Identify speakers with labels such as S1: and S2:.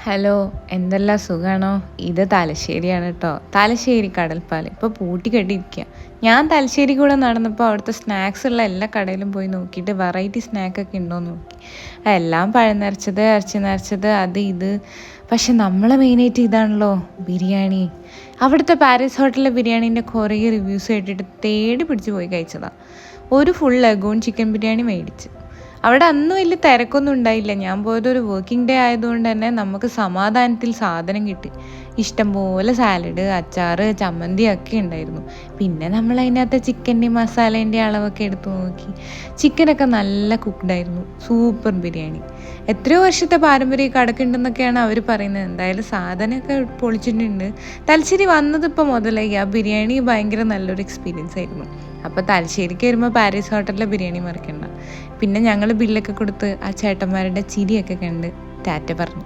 S1: Hello, എന്തെല്ലാം സുഖമാണോ? ഇത് തലശ്ശേരിയാണ് കേട്ടോ. തലശ്ശേരി കടൽപ്പാലം ഇപ്പോൾ പൂട്ടിക്കെട്ടിയിരിക്കുക. ഞാൻ തലശ്ശേരി കൂടെ നടന്നപ്പോൾ അവിടുത്തെ സ്നാക്സ് ഉള്ള എല്ലാ കടയിലും പോയി നോക്കിയിട്ട് വെറൈറ്റി സ്നാക്കൊക്കെ ഉണ്ടോയെന്ന് നോക്കി. എല്ലാം പഴം നിറച്ചത്, ഇറച്ചി നിറച്ചത്, അത് ഇത്. പക്ഷെ നമ്മളെ മെയിനായിട്ട് ഇതാണല്ലോ ബിരിയാണി. അവിടുത്തെ പാരീസ് ഹോട്ടലിലെ ബിരിയാണീൻ്റെ കുറേ റിവ്യൂസ് കേട്ടിട്ട് തേടി പിടിച്ച് പോയി കഴിച്ചതാണ്. ഒരു ഫുൾ ലഗൂൺ ചിക്കൻ ബിരിയാണി മേടിച്ച്. അവിടെ അന്ന് വലിയ തിരക്കൊന്നും ഉണ്ടായില്ല. ഞാൻ പോയത് ഒരു വർക്കിംഗ് ഡേ ആയതുകൊണ്ട് തന്നെ നമുക്ക് സമാധാനത്തിൽ സാധനം കിട്ടി. ഇഷ്ടംപോലെ സാലഡ്, അച്ചാറ്, ചമ്മന്തി ഒക്കെ ഉണ്ടായിരുന്നു. പിന്നെ നമ്മൾ അതിനകത്ത് ചിക്കൻ്റെയും മസാലേൻ്റെയും അളവൊക്കെ എടുത്തു നോക്കി. ചിക്കനൊക്കെ നല്ല കുക്ക്ഡായിരുന്നു. സൂപ്പർ ബിരിയാണി. എത്രയോ വർഷത്തെ പാരമ്പര്യം കടക്കുണ്ടെന്നൊക്കെയാണ് അവർ പറയുന്നത്. എന്തായാലും സാധനമൊക്കെ പൊളിച്ചിട്ടുണ്ട്. തലശ്ശേരി വന്നതിപ്പോൾ മുതലായി. ആ ബിരിയാണി ഭയങ്കര നല്ലൊരു എക്സ്പീരിയൻസ് ആയിരുന്നു. അപ്പോൾ തലശ്ശേരിക്ക് വരുമ്പോൾ പാരീസ് ഹോട്ടലിലെ ബിരിയാണി മറക്കണ്ട. പിന്നെ ഞങ്ങൾ ബില്ലൊക്കെ കൊടുത്ത് ആ ചേട്ടന്മാരുടെ ചിരിയൊക്കെ കണ്ട് ടാറ്റ പറഞ്ഞു.